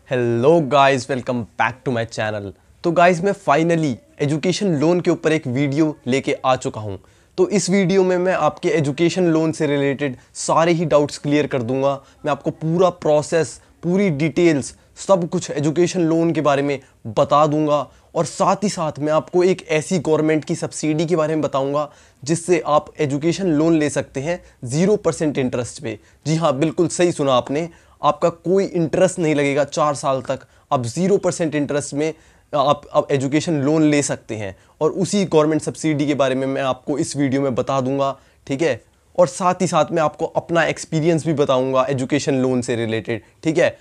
Hello guys, welcome back to my channel. तो guys, मैं finally education loan के ऊपर एक वीडियो लेके आ चुका हूँ। तो इस वीडियो में मैं आपके एजुकेशन लोन से रिलेटेड सारे ही डाउट्स क्लियर कर दूंगा। मैं आपको पूरा प्रोसेस, पूरी डिटेल्स, सब कुछ एजुकेशन लोन के बारे में बता दूंगा। और साथ ही साथ मैं आपको एक ऐसी गवर्नमेंट की सब्सिडी के बारे में बताऊंगा जिससे आप एजुकेशन लोन ले सकते हैं 0% इंटरेस्ट पे। जी हाँ, बिल्कुल सही सुना आपने। आपका कोई इंटरेस्ट नहीं लगेगा 4 साल तक। आप 0% इंटरेस्ट में आप एजुकेशन लोन ले सकते हैं। और उसी गवर्नमेंट सब्सिडी के बारे में मैं आपको इस वीडियो में बता दूंगा, ठीक है। और साथ ही साथ मैं आपको अपना एक्सपीरियंस भी बताऊंगा एजुकेशन लोन से रिलेटेड, ठीक है।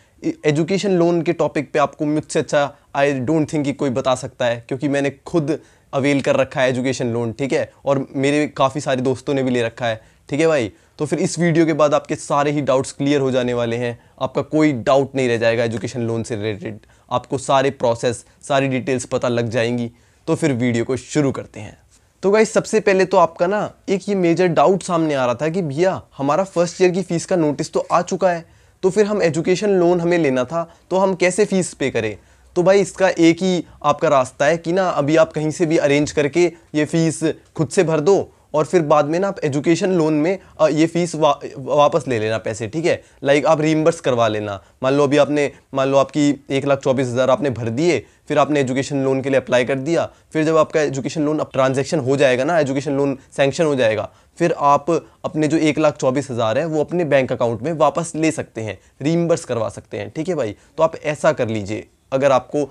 एजुकेशन लोन के टॉपिक पे आपको मुझसे अच्छा आई डोंट थिंक कि कोई बता सकता है, क्योंकि मैंने खुद अवेल कर रखा है एजुकेशन लोन, ठीक है। और मेरे काफ़ी सारे दोस्तों ने भी ले रखा है, ठीक है भाई। तो फिर इस वीडियो के बाद आपके सारे ही डाउट्स क्लियर हो जाने वाले हैं। आपका कोई डाउट नहीं रह जाएगा एजुकेशन लोन से रिलेटेड। आपको सारे प्रोसेस, सारी डिटेल्स पता लग जाएंगी। तो फिर वीडियो को शुरू करते हैं। तो गाइस, सबसे पहले तो आपका ना एक ये मेजर डाउट सामने आ रहा था कि भैया हमारा फर्स्ट ईयर की फ़ीस का नोटिस तो आ चुका है, तो फिर हम एजुकेशन लोन हमें लेना था, तो हम कैसे फ़ीस पे करें। तो भाई, इसका एक ही आपका रास्ता है कि ना अभी आप कहीं से भी अरेंज करके ये फ़ीस खुद से भर दो, और फिर बाद में ना आप एजुकेशन लोन में ये फ़ीस वापस ले लेना पैसे, ठीक है। लाइक आप रीइंबर्स करवा लेना। मान लो आपकी 1,24,000 आपने भर दिए, फिर आपने एजुकेशन लोन के लिए अप्लाई कर दिया। फिर जब आपका एजुकेशन लोन ट्रांजैक्शन हो जाएगा ना, एजुकेशन लोन सैंक्शन हो जाएगा, फिर आप अपने जो 1,24,000 है वो अपने बैंक अकाउंट में वापस ले सकते हैं, रीइंबर्स करवा सकते हैं, ठीक है भाई। तो आप ऐसा कर लीजिए अगर आपको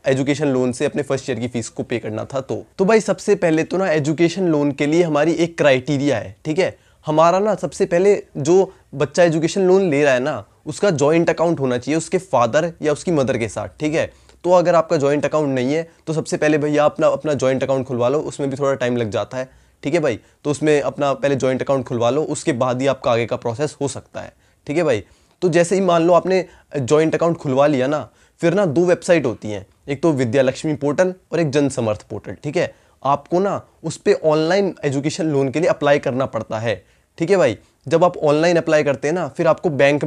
एजुकेशन लोन से अपने फर्स्ट ईयर की फीस को पे करना था तो भाई, सबसे पहले तो ना एजुकेशन लोन के लिए हमारी एक क्राइटेरिया है, ठीक है। हमारा ना सबसे पहले जो बच्चा एजुकेशन लोन ले रहा है ना, उसका जॉइंट अकाउंट होना चाहिए उसके फादर या उसकी मदर के साथ, ठीक है। तो अगर आपका जॉइंट अकाउंट नहीं है तो सबसे पहले भैया अपना अपना जॉइंट अकाउंट खुलवा लो। उसमें भी थोड़ा टाइम लग जाता है, ठीक है भाई। तो उसमें अपना पहले जॉइंट अकाउंट खुलवा लो, उसके बाद ही आपका आगे का प्रोसेस हो सकता है, ठीक है भाई। तो जैसे ही मान लो आपने जॉइंट अकाउंट खुलवा लिया ना, फिर ना 2 वेबसाइट होती हैं, एक तो विद्या लक्ष्मी पोर्टल और एक जन समर्थ पोर्टल, ठीक है। आपको ना उस पर ऑनलाइन एजुकेशन लोन के लिए अप्लाई करना पड़ता है, ठीक है भाई। जब आप ऑनलाइन अप्लाई करते हैं ना, फिर आपको बैंक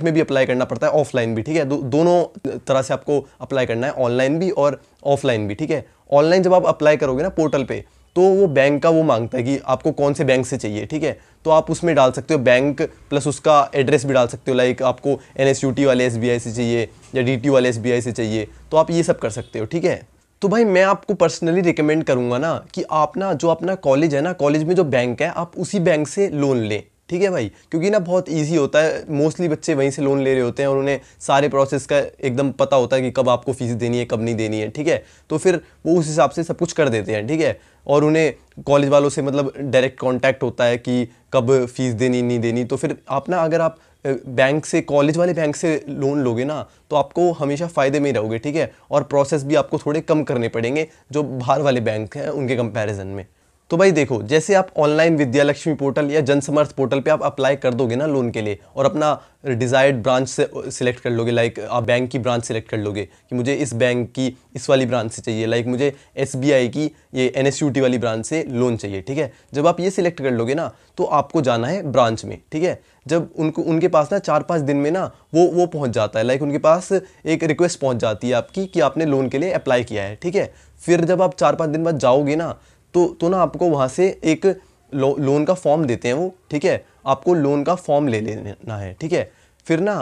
में भी अप्लाई करना पड़ता है, ऑफलाइन भी, ठीक है। दोनों तरह से आपको अप्लाई करना है, ऑनलाइन भी और ऑफलाइन भी, ठीक है। ऑनलाइन जब आप अप्लाई करोगे ना पोर्टल पे, तो वो बैंक का वो मांगता है कि आपको कौन से बैंक से चाहिए, ठीक है। तो आप उसमें डाल सकते हो बैंक प्लस उसका एड्रेस भी डाल सकते हो। लाइक आपको NSUT वाले SBI से चाहिए या DTU वाले SBI से चाहिए, तो आप ये सब कर सकते हो, ठीक है। तो भाई, मैं आपको पर्सनली रिकमेंड करूंगा ना कि आप ना जो अपना कॉलेज है ना, कॉलेज में जो बैंक है, आप उसी बैंक से लोन लें, ठीक है भाई। क्योंकि ना बहुत इजी होता है, मोस्टली बच्चे वहीं से लोन ले रहे होते हैं और उन्हें सारे प्रोसेस का एकदम पता होता है कि कब आपको फीस देनी है, कब नहीं देनी है, ठीक है। तो फिर वो उस हिसाब से सब कुछ कर देते हैं, ठीक है। और उन्हें कॉलेज वालों से मतलब डायरेक्ट कांटेक्ट होता है कि कब फीस देनी नहीं देनी। तो फिर आप ना अगर आप बैंक से, कॉलेज वाले बैंक से लोन लोगे ना, तो आपको हमेशा फ़ायदे में ही रहोगे, ठीक है। और प्रोसेस भी आपको थोड़े कम करने पड़ेंगे जो बाहर वाले बैंक हैं उनके कंपैरिजन में। तो भाई देखो, जैसे आप ऑनलाइन विद्या लक्ष्मी पोर्टल या जन समर्थ पोर्टल पे आप अप्लाई कर दोगे ना लोन के लिए, और अपना डिज़ायर्ड ब्रांच से सिलेक्ट कर लोगे। लाइक आप बैंक की ब्रांच सिलेक्ट कर लोगे कि मुझे इस बैंक की इस वाली ब्रांच से चाहिए, लाइक मुझे SBI की ये NSUT वाली ब्रांच से लोन चाहिए, ठीक है। जब आप ये सिलेक्ट कर लोगे ना, तो आपको जाना है ब्रांच में, ठीक है। जब उनके पास ना 4-5 दिन में ना वो पहुंच जाता है, लाइक उनके पास एक रिक्वेस्ट पहुंच जाती है आपकी कि आपने लोन के लिए अप्लाई किया है, ठीक है। फिर जब आप 4-5 दिन बाद जाओगे ना, तो ना आपको वहाँ से एक लोन का फॉर्म देते हैं वो, ठीक है। आपको लोन का फॉर्म ले लेना है, ठीक है। फिर ना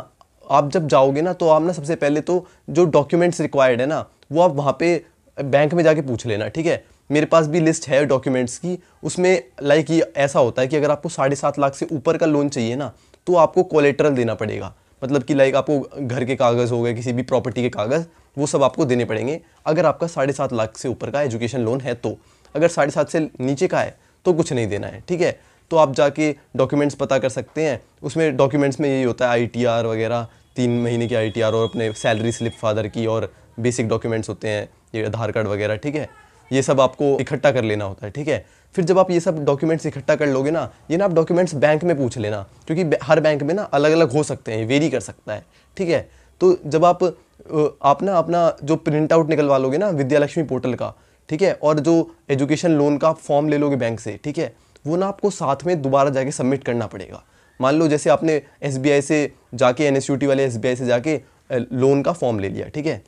आप जब जाओगे ना, तो आप ना सबसे पहले तो जो डॉक्यूमेंट्स रिक्वायर्ड है ना, वो आप वहाँ पे बैंक में जाके पूछ लेना, ठीक है। मेरे पास भी लिस्ट है डॉक्यूमेंट्स की। उसमें लाइक ये ऐसा होता है कि अगर आपको 7.5 लाख से ऊपर का लोन चाहिए ना, तो आपको कोलेटरल देना पड़ेगा। मतलब कि लाइक आपको घर के कागज़ हो गए, किसी भी प्रॉपर्टी के कागज़, वो सब आपको देने पड़ेंगे अगर आपका 7.5 लाख से ऊपर का एजुकेशन लोन है। तो अगर 7.5 से नीचे का है तो कुछ नहीं देना है, ठीक है। तो आप जाके डॉक्यूमेंट्स पता कर सकते हैं। उसमें डॉक्यूमेंट्स में यही होता है ITR वगैरह, 3 महीने की ITR और अपने सैलरी स्लिप फादर की, और बेसिक डॉक्यूमेंट्स होते हैं ये आधार कार्ड वगैरह, ठीक है। ये सब आपको इकट्ठा कर लेना होता है, ठीक है। फिर जब आप ये सब डॉक्यूमेंट्स इकट्ठा कर लोगे ना, ये ना आप डॉक्यूमेंट्स बैंक में पूछ लेना, क्योंकि हर बैंक में ना अलग अलग हो सकते हैं, वेरी कर सकता है, ठीक है। तो जब आप ना अपना जो प्रिंट आउट निकलवा लोगे ना विद्या लक्ष्मी पोर्टल का, ठीक है, और जो एजुकेशन लोन का फॉर्म ले लोगे बैंक से, ठीक है, वो ना आपको साथ में दोबारा जाके सबमिट करना पड़ेगा। मान लो जैसे आपने SBI से जाके NSUT वाले SBI से जाके लोन का फॉर्म ले लिया, ठीक है।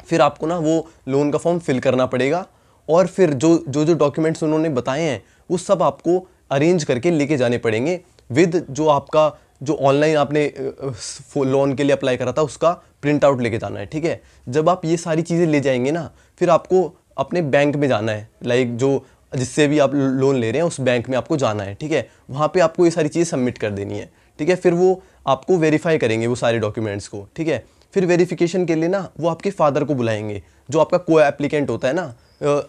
फिर आपको ना वो लोन का फॉर्म फिल करना पड़ेगा और फिर जो डॉक्यूमेंट्स उन्होंने बताए हैं वो सब आपको अरेंज करके लेके जाने पड़ेंगे विद जो आपका जो ऑनलाइन आपने लोन के लिए अप्लाई करा था उसका प्रिंट आउट लेके जाना है, ठीक है। जब आप ये सारी चीज़ें ले जाएंगे ना, फिर आपको अपने बैंक में जाना है, लाइक जो जिससे भी आप लोन ले रहे हैं उस बैंक में आपको जाना है, ठीक है। वहाँ पे आपको ये सारी चीज़ें सबमिट कर देनी है, ठीक है। फिर वो आपको वेरीफाई करेंगे वो सारे डॉक्यूमेंट्स को, ठीक है। फिर वेरिफिकेशन के लिए ना वो आपके फादर को बुलाएंगे, जो आपका को एप्लीकेंट होता है ना।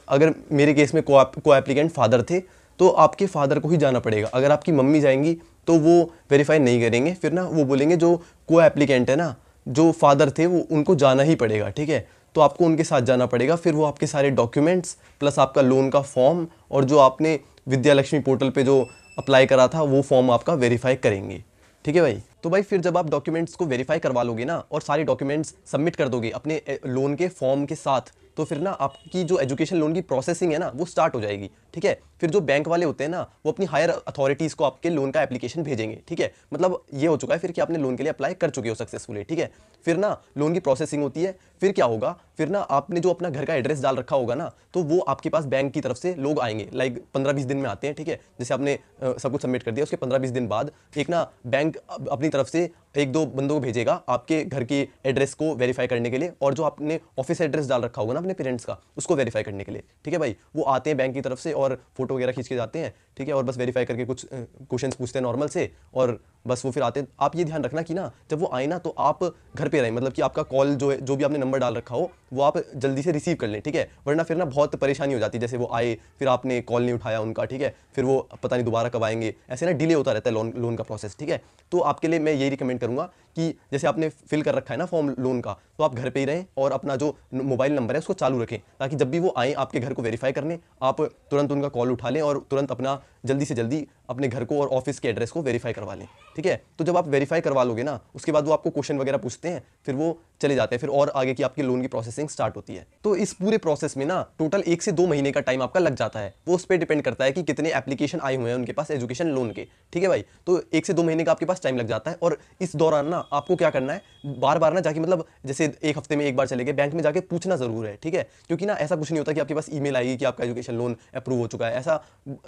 अगर मेरे केस में को एप्लीकेंट फादर थे तो आपके फादर को ही जाना पड़ेगा। अगर आपकी मम्मी जाएंगी तो वो वेरीफाई नहीं करेंगे, फिर ना वो बोलेंगे जो को एप्लीकेंट है ना, जो फादर थे, वो उनको जाना ही पड़ेगा, ठीक है। तो आपको उनके साथ जाना पड़ेगा। फिर वो आपके सारे डॉक्यूमेंट्स प्लस आपका लोन का फॉर्म और जो आपने विद्या लक्ष्मी पोर्टल पे जो अप्लाई करा था वो फॉर्म आपका वेरीफाई करेंगे, ठीक है भाई। तो भाई फिर जब आप डॉक्यूमेंट्स को वेरीफाई करवा लोगे ना और सारे डॉक्यूमेंट्स सबमिट कर दोगे अपने लोन के फॉर्म के साथ, तो फिर ना आपकी जो एजुकेशन लोन की प्रोसेसिंग है ना वो स्टार्ट हो जाएगी, ठीक है। फिर जो बैंक वाले होते हैं ना वो अपनी हायर अथॉरिटीज़ को आपके लोन का एप्लीकेशन भेजेंगे, ठीक है। मतलब ये हो चुका है फिर कि आपने लोन के लिए अप्लाई कर चुके हो सक्सेसफुली, ठीक है। फिर ना लोन की प्रोसेसिंग होती है। फिर क्या होगा, फिर ना आपने जो अपना घर का एड्रेस डाल रखा होगा ना, तो वो आपके पास बैंक की तरफ से लोग आएंगे, लाइक 15-20 दिन में आते हैं, ठीक है। जैसे आपने सब कुछ सबमिट कर दिया, उसके 15-20 दिन बाद एक ना बैंक अपनी तरफ से 1-2 बंदों को भेजेगा आपके घर के एड्रेस को वेरीफाई करने के लिए, और जो आपने ऑफिस एड्रेस डाल रखा होगा ना अपने पेरेंट्स का, उसको वेरीफाई करने के लिए, ठीक है भाई। वो आते हैं बैंक की तरफ से और फोटो वगैरह खींच के जाते हैं, ठीक है। और बस वेरीफाई करके कुछ क्वेश्चंस पूछते हैं नॉर्मल से, और बस वो फिर आते हैं। आप ये ध्यान रखना कि ना जब वो आए ना तो आप घर पे रहें, मतलब कि आपका कॉल जो है, जो भी आपने नंबर डाल रखा हो वो आप जल्दी से रिसीव कर लें, ठीक है। वरना फिर ना बहुत परेशानी हो जाती है, जैसे वो आए फिर आपने कॉल नहीं उठाया उनका, ठीक है। फिर वो पता नहीं दोबारा कब आएंगे, ऐसे ना डिले होता रहता है लोन का प्रोसेस, ठीक है। तो आपके लिए मैं यही रिकमेंड करूंगा कि जैसे आपने फिल कर रखा है ना फॉर्म लोन का, तो आप घर पे ही रहें और अपना जो मोबाइल नंबर है उसको चालू रखें, ताकि जब भी वो आए आपके घर को वेरीफाई करने, आप तुरंत उनका कॉल उठा लें और तुरंत अपना जल्दी से जल्दी अपने घर को और ऑफिस के एड्रेस को वेरीफाई करवा लें, ठीक है। तो जब आप वेरीफाई करवा लोगे ना, उसके बाद वो आपको क्वेश्चन वगैरह पूछते हैं, फिर वो चले जाते हैं, फिर और आगे की आपकी लोन की प्रोसेसिंग स्टार्ट होती है। तो इस पूरे प्रोसेस में ना टोटल 1 से 2 महीने का टाइम आपका लग जाता है। वो उस पर डिपेंड करता है कि कितने एप्लीकेशन आए हुए हैं उनके पास एजुकेशन लोन के, ठीक है भाई। तो 1 से 2 महीने का आपके पास टाइम लग जाता है। और इस दौरान ना आपको क्या करना है, बार बार ना जाके, मतलब जैसे 1 हफ्ते में 1 बार चले गए बैंक में, जाके पूछना जरूर है, ठीक है। क्योंकि ना ऐसा कुछ नहीं होता कि आपके पास ईमेल आएगी कि आपका एजुकेशन लोन अप्रूव हो चुका है। ऐसा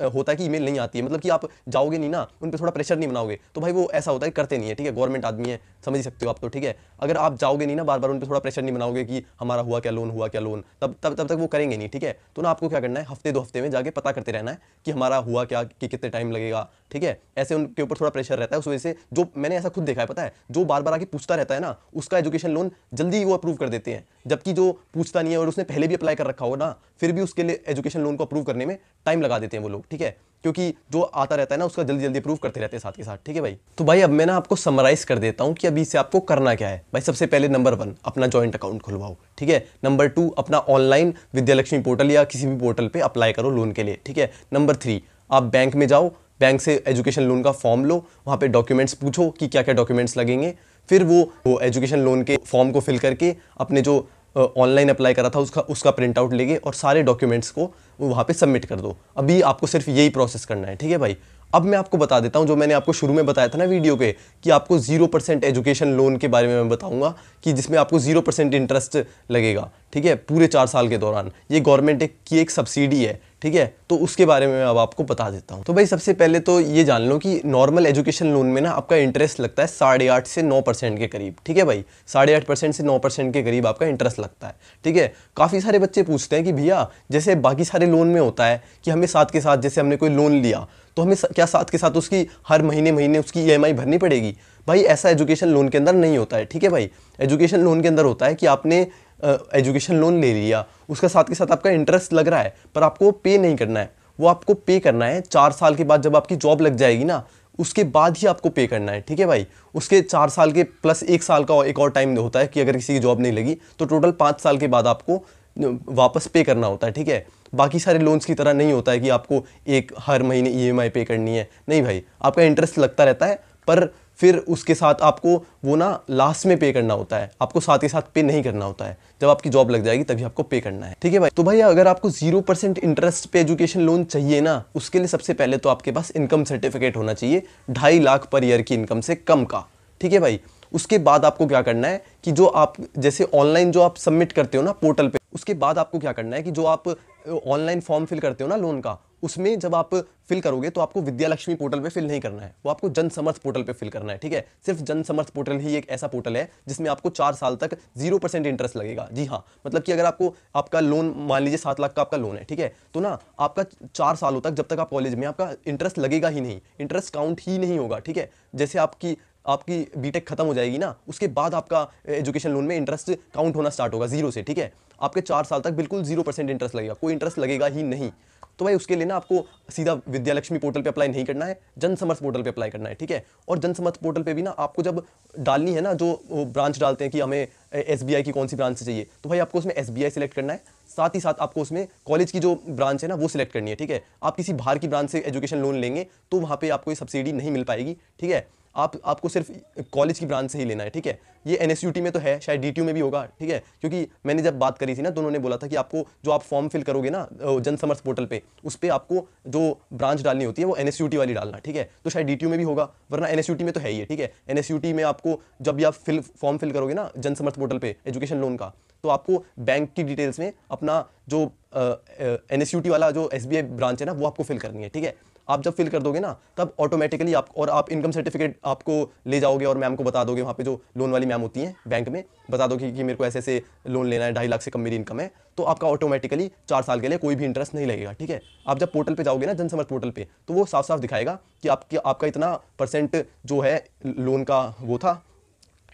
होता है कि ईमेल नहीं आती है, मतलब कि आप जाओगे नहीं ना, उन पर थोड़ा प्रेशर नहीं बनाओगे तो भाई वो ऐसा होता है करते नहीं है, ठीक है। गवर्नमेंट आदमी है, समझ ही सकते हो आप तो, ठीक है। अगर आप जाओगे नहीं ना, बार बार उन पर थोड़ा प्रेशर नहीं बनाओगे कि हमारा हुआ क्या लोन, तब तक वो करेंगे नहीं, ठीक है। तो ना आपको क्या करना है, हफ्ते 2 हफ्ते में जाके पता करते रहना है कि हमारा हुआ क्या, कि कितने टाइम लगेगा, ठीक है। ऐसे उनके ऊपर थोड़ा प्रेशर रहता है। उस वजह से जो मैंने ऐसा खुद देखा है, पता है, जो बार बार आके पूछता रहता है ना, उसका एजुकेशन लोन जल्दी वो अप्रूव कर देते हैं। जबकि जो पूछता नहीं है और उसने पहले भी अप्लाई कर रखा हो ना, फिर भी उसके लिए एजुकेशन लोन को अप्रूव करने में टाइम लगा देते हैं वो लोग, ठीक है। क्योंकि जो आता रहता है ना उसका जल्दी जल्दी अप्रूव करते रहते हैं साथ के साथ, ठीक है भाई। तो भाई अब मैं ना आपको समराइज कर देता हूं कि अभी से आपको करना क्या है। भाई सबसे पहले नंबर 1 अपना जॉइंट अकाउंट खुलवाओ, ठीक है। नंबर 2 अपना ऑनलाइन विद्या लक्ष्मी पोर्टल या किसी भी पोर्टल पे अप्लाई करो लोन के लिए, ठीक है। नंबर 3 आप बैंक में जाओ, बैंक से एजुकेशन लोन का फॉर्म लो, वहाँ पे डॉक्यूमेंट्स पूछो कि क्या क्या डॉक्यूमेंट्स लगेंगे। फिर वो एजुकेशन लोन के फॉर्म को फिल करके अपने जो ऑनलाइन अप्लाई करा था उसका प्रिंट आउट लेके और सारे डॉक्यूमेंट्स को वहाँ पे सबमिट कर दो। अभी आपको सिर्फ यही प्रोसेस करना है, ठीक है भाई। अब मैं आपको बता देता हूँ जो मैंने आपको शुरू में बताया था ना वीडियो के, कि आपको 0% एजुकेशन लोन के बारे में मैं बताऊंगा, कि जिसमें आपको 0% इंटरेस्ट लगेगा, ठीक है, पूरे 4 साल के दौरान। ये गवर्नमेंट की एक सब्सिडी है, ठीक है। तो उसके बारे में मैं अब आपको बता देता हूँ। तो भाई सबसे पहले तो ये जान लो कि नॉर्मल एजुकेशन लोन में ना आपका इंटरेस्ट लगता है 8.5 से 9% के करीब, ठीक है भाई। 8.5% से 9% के करीब आपका इंटरेस्ट लगता है, ठीक है। काफ़ी सारे बच्चे पूछते हैं कि भैया जैसे बाकी सारे लोन में होता है कि हमें साथ के साथ, जैसे हमने कोई लोन लिया तो हमें क्या साथ के साथ उसकी हर महीने उसकी EMI भरनी पड़ेगी? भाई ऐसा एजुकेशन लोन के अंदर नहीं होता है, ठीक है भाई। एजुकेशन लोन के अंदर होता है कि आपने एजुकेशन लोन ले लिया, उसका साथ के साथ आपका इंटरेस्ट लग रहा है, पर आपको पे नहीं करना है। वो आपको पे करना है 4 साल के बाद, जब आपकी जॉब लग जाएगी ना, उसके बाद ही आपको पे करना है, ठीक है भाई। उसके 4 साल के प्लस 1 साल का एक और टाइम होता है कि अगर किसी की जॉब नहीं लगी तो टोटल 5 साल के बाद आपको वापस पे करना होता है, ठीक है। बाकी सारे लोन्स की तरह नहीं होता है कि आपको एक हर महीने EMI पे करनी है, नहीं भाई। आपका इंटरेस्ट लगता रहता है, पर फिर उसके साथ आपको वो ना लास्ट में पे करना होता है, आपको साथ ही साथ पे नहीं करना होता है। जब आपकी जॉब लग जाएगी तभी आपको पे करना है, ठीक है भाई। तो भाई अगर आपको 0% इंटरेस्ट पे एजुकेशन लोन चाहिए ना, उसके लिए सबसे पहले तो आपके पास इनकम सर्टिफिकेट होना चाहिए 2.5 लाख पर ईयर की इनकम से कम का, ठीक है भाई। उसके बाद आपको क्या करना है कि जो आप जैसे ऑनलाइन जो आप सबमिट करते हो ना पोर्टल पे, उसके बाद आपको क्या करना है कि जो आप ऑनलाइन फॉर्म फिल करते हो ना लोन का, उसमें जब आप फिल करोगे तो आपको विद्या लक्ष्मी पोर्टल पे फिल नहीं करना है, वो आपको जन समर्थ पोर्टल पे फिल करना है। ठीक है, सिर्फ जन समर्थ पोर्टल ही एक ऐसा पोर्टल है जिसमें आपको 4 साल तक 0% इंटरेस्ट लगेगा। जी हाँ, मतलब कि अगर आपको आपका लोन मान लीजिए 7 लाख का आपका लोन है, ठीक है, तो ना आपका 4 सालों तक जब तक आप कॉलेज में, आपका इंटरेस्ट लगेगा ही नहीं, इंटरेस्ट काउंट ही नहीं होगा। ठीक है, जैसे आपकी बीटेक खत्म हो जाएगी ना, उसके बाद आपका एजुकेशन लोन में इंटरेस्ट काउंट होना स्टार्ट होगा 0 से। ठीक है, आपके 4 साल तक बिल्कुल 0% इंटरेस्ट लगेगा, कोई इंटरेस्ट लगेगा ही नहीं। तो भाई उसके लिए ना आपको सीधा विद्या लक्ष्मी पोर्टल पे अप्लाई नहीं करना है, जन समर्थ पोर्टल पे अप्लाई करना है। ठीक है, और जन समर्थ पोर्टल पे भी ना आपको जब डालनी है ना, जो ब्रांच डालते हैं कि हमें एसबीआई की कौन सी ब्रांच से चाहिए, तो भाई आपको उसमें एसबीआई सिलेक्ट करना है, साथ ही साथ आपको उसमें कॉलेज की जो ब्रांच है ना वो सिलेक्ट करनी है। ठीक है, आप किसी बाहर की ब्रांच से एजुकेशन लोन लेंगे तो वहाँ पे आपको ये सब्सिडी नहीं मिल पाएगी। ठीक है, आपको सिर्फ कॉलेज की ब्रांच से ही लेना है। ठीक है, ये एनएसयूटी में तो है, शायद डीटीयू में भी होगा। ठीक है, क्योंकि मैंने जब बात करी थी ना तो उन्होंने बोला था कि आपको जो आप फॉर्म फिल करोगे ना जन समर्थ पोर्टल पे, उस पर आपको जो ब्रांच डालनी होती है वो एनएसयूटी वाली डालना। ठीक है, तो शायद डीटीयू में भी होगा, वरना एनएसयूटी में तो है ही है। ठीक है, एनएसयूटी में आपको जब भी आप फॉर्म फिल करोगे ना जन समर्थ पोर्टल पे एजुकेशन लोन का, तो आपको बैंक की डिटेल्स में अपना जो एनएसयूटी वाला जो एसबीआई ब्रांच है ना वो आपको फिल करनी है। ठीक है, आप जब फिल कर दोगे ना तब ऑटोमेटिकली आप इनकम सर्टिफिकेट आपको ले जाओगे और मैम को बता दोगे, वहाँ पे जो लोन वाली मैम होती हैं बैंक में, बता दो कि मेरे को ऐसे ऐसे लोन लेना है, 2.5 लाख से कम मेरी इनकम है, तो आपका ऑटोमेटिकली 4 साल के लिए कोई भी इंटरेस्ट नहीं लगेगा। ठीक है, आप जब पोर्टल पे जाओगे ना जन समर्थ पोर्टल पे, तो वो साफ साफ दिखाएगा कि आपका इतना % जो है लोन का वो था,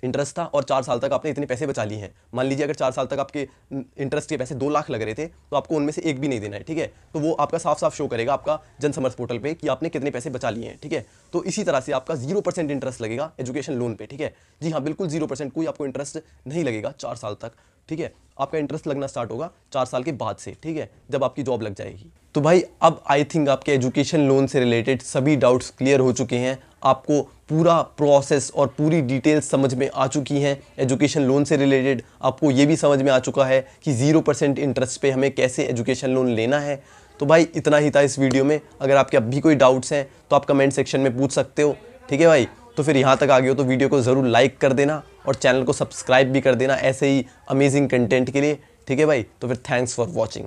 इंटरेस्ट था, और 4 साल तक आपने इतने पैसे बचा लिए हैं। मान लीजिए अगर 4 साल तक आपके इंटरेस्ट के पैसे 2 लाख लग रहे थे तो आपको उनमें से एक भी नहीं देना है। ठीक है, तो वो आपका साफ साफ शो करेगा आपका जन समर्थ पोर्टल पे कि आपने कितने पैसे बचा लिए हैं। ठीक है, तो इसी तरह से आपका 0% इंटरेस्ट लगेगा एजुकेशन लोन पे। ठीक है, जी हाँ, बिल्कुल 0%, कोई आपको इंटरेस्ट नहीं लगेगा 4 साल तक। ठीक है, आपका इंटरेस्ट लगना स्टार्ट होगा 4 साल के बाद से। ठीक है, जब आपकी जॉब लग जाएगी। तो भाई अब आई थिंक आपके एजुकेशन लोन से रिलेटेड सभी डाउट्स क्लियर हो चुके हैं, आपको पूरा प्रोसेस और पूरी डिटेल्स समझ में आ चुकी हैं एजुकेशन लोन से रिलेटेड। आपको ये भी समझ में आ चुका है कि 0% इंटरेस्ट पे हमें कैसे एजुकेशन लोन लेना है। तो भाई इतना ही था इस वीडियो में। अगर आपके अब भी कोई डाउट्स हैं तो आप कमेंट सेक्शन में पूछ सकते हो। ठीक है भाई, तो फिर यहाँ तक आ गए हो तो वीडियो को ज़रूर लाइक कर देना और चैनल को सब्सक्राइब भी कर देना ऐसे ही अमेजिंग कंटेंट के लिए। ठीक है भाई, तो फिर थैंक्स फॉर वॉचिंग।